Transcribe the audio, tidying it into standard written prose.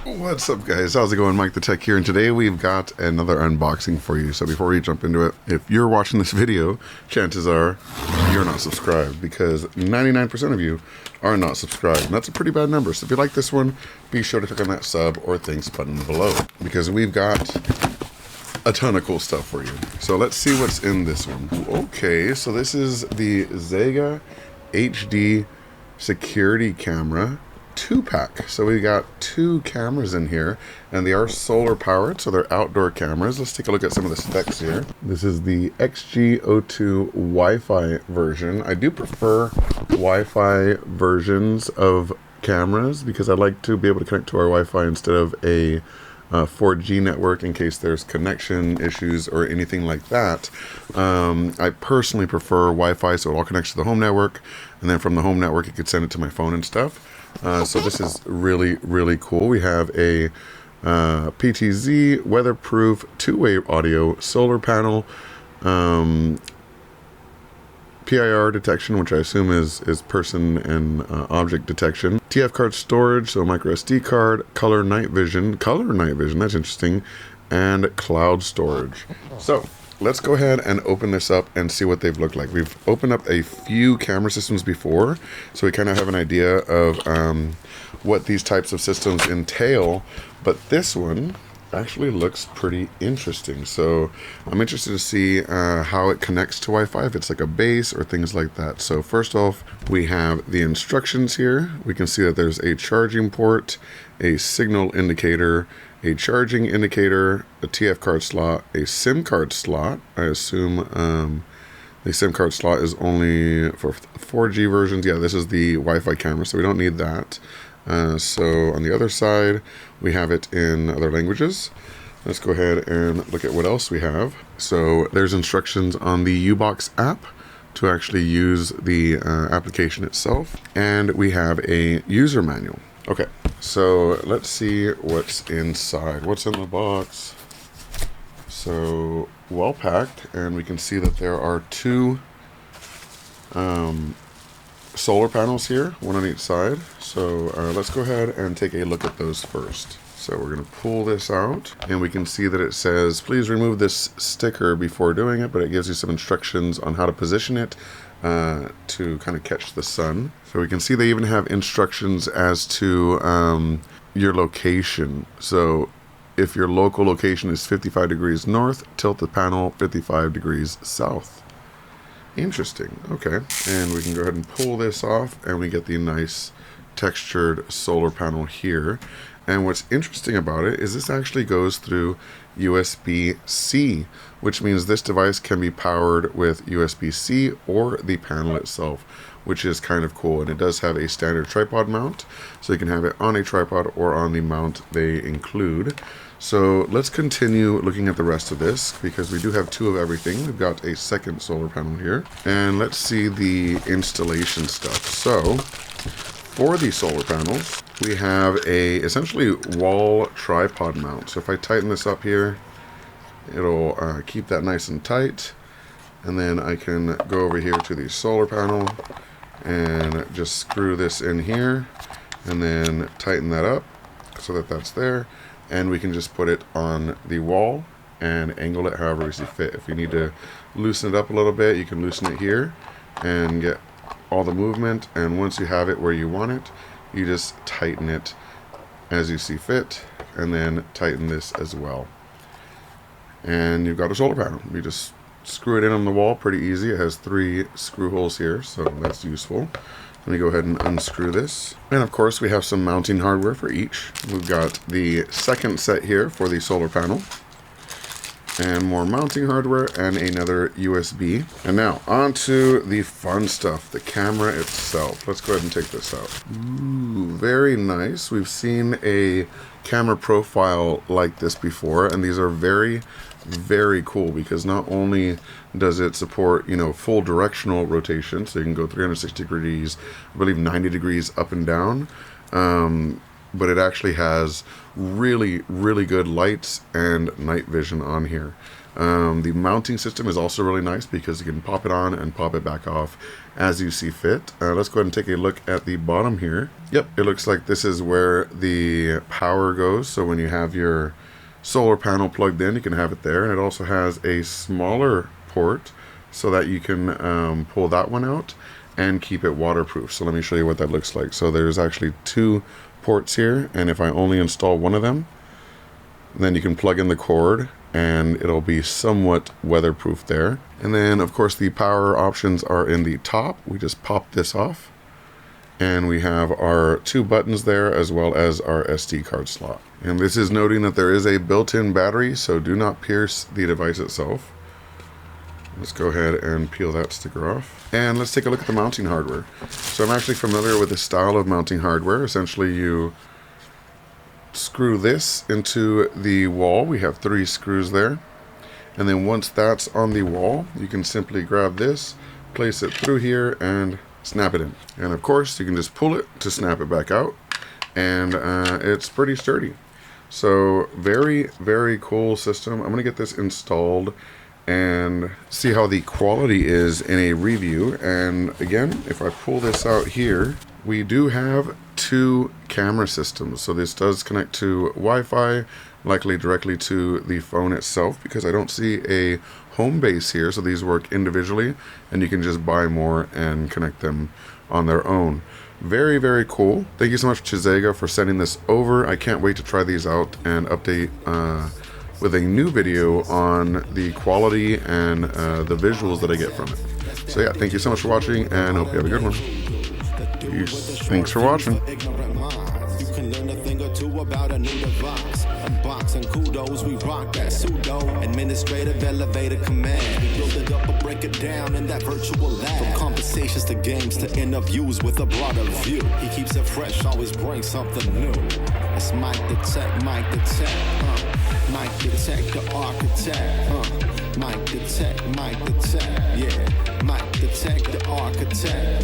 What's up, guys? How's it going? MikeTheTech here, and today we've got another unboxing for you. So before we jump into it, if you're watching this video, chances are you're not subscribed, because 99% of you are not subscribed, and that's a pretty bad number. So if you like this one, be sure to click on that sub or thanks button below, because we've got a ton of cool stuff for you. So let's see what's in this one. Okay, so this is the Xega HD security camera 2-pack. So we got 2 cameras in here, and they are solar powered, so they're outdoor cameras. Let's take a look at some of the specs here. This is the XG02 Wi-Fi version. I do prefer Wi-Fi versions of cameras because I like to be able to connect to our Wi-Fi instead of a 4G network in case there's connection issues or anything like that. I personally prefer Wi-Fi, so it all connects to the home network, and then from the home network it could send it to my phone and stuff. So this is really, really cool. We have a PTZ weatherproof 2-way audio, solar panel, PIR detection, which I assume is person and object detection, TF card storage, so micro SD card, color night vision, that's interesting, and cloud storage. So let's go ahead and open this up and see what they've looked like. We've opened up a few camera systems before, so we kind of have an idea of what these types of systems entail, but this one actually looks pretty interesting. So I'm interested to see how it connects to Wi-Fi, if it's like a base or things like that. So first off, we have the instructions here. We can see that there's a charging port, a signal indicator, a charging indicator, a TF card slot, a SIM card slot. I assume the SIM card slot is only for 4G versions. Yeah, this is the Wi-Fi camera, so we don't need that. So on the other side, we have it in other languages. Let's go ahead and look at what else we have. So there's instructions on the U-Box app to actually use the application itself. And we have a user manual. Okay, so let's see what's inside. What's in the box? So well packed, and we can see that there are 2 solar panels here, one on each side. So let's go ahead and take a look at those first. So we're going to pull this out, and we can see that it says, please remove this sticker before doing it, but it gives you some instructions on how to position it to kind of catch the sun. So we can see they even have instructions as to your location. So if your local location is 55 degrees north, tilt the panel 55 degrees south. Interesting. Okay, and we can go ahead and pull this off, and we get the nice textured solar panel here. And what's interesting about it is this actually goes through USB-C, which means this device can be powered with USB-C or the panel itself, which is kind of cool. And it does have a standard tripod mount, so you can have it on a tripod or on the mount they include. So let's continue looking at the rest of this, because we do have 2 of everything. We've got a second solar panel here, and let's see the installation stuff. So for the solar panels, we have a essentially wall tripod mount. So if I tighten this up here, it'll keep that nice and tight. And then I can go over here to the solar panel and just screw this in here, and then tighten that up so that that's there. And we can just put it on the wall and angle it however we see fit. If you need to loosen it up a little bit, you can loosen it here and get all the movement. And once you have it where you want it, you just tighten it as you see fit, and then tighten this as well. And you've got a solar panel. You just screw it in on the wall, pretty easy. It has 3 screw holes here, so that's useful. Let me go ahead and unscrew this. And of course we have some mounting hardware for each. We've got the second set here for the solar panel, and more mounting hardware, and another USB. And now on to the fun stuff, the camera itself. Let's go ahead and take this out. Ooh, very nice. We've seen a camera profile like this before, and these are very, very cool, because not only does it support, you know, full directional rotation, so you can go 360 degrees, I believe 90 degrees up and down, but it actually has really, really good lights and night vision on here. The mounting system is also really nice because you can pop it on and pop it back off as you see fit. Let's go ahead and take a look at the bottom here. Yep, it looks like this is where the power goes. So when you have your solar panel plugged in, you can have it there. And it also has a smaller port so that you can pull that one out and keep it waterproof. So let me show you what that looks like. So there's actually 2 ports here, and if I only install one of them, then you can plug in the cord and it'll be somewhat weatherproof there. And then of course the power options are in the top. We just pop this off and we have our 2 buttons there as well as our SD card slot. And this is noting that there is a built-in battery, so do not pierce the device itself. Let's go ahead and peel that sticker off. And let's take a look at the mounting hardware. So I'm actually familiar with this style of mounting hardware. Essentially you screw this into the wall. We have 3 screws there. And then once that's on the wall, you can simply grab this, place it through here, and snap it in. And of course, you can just pull it to snap it back out. And it's pretty sturdy. So very, very cool system. I'm going to get this installed and see how the quality is in a review. And again, if I pull this out here, we do have 2 camera systems. So this does connect to Wi-Fi, likely directly to the phone itself, because I don't see a home base here. So these work individually and you can just buy more and connect them on their own. Very, very cool. Thank you so much to Xega for sending this over. I can't wait to try these out and update with a new video on the quality and the visuals that I get from it. So yeah, thank you so much for watching and hope you have a good one. Peace. Thanks for watching. About a new device, unboxing kudos, we rock that pseudo administrative elevator command. We build it up or break it down in that virtual lab. From conversations to games to interviews with a broader view. He keeps it fresh, always brings something new. It's MikeTheTech, MikeTheTech, the architect. MikeTheTech, yeah. MikeTheTech, the architect.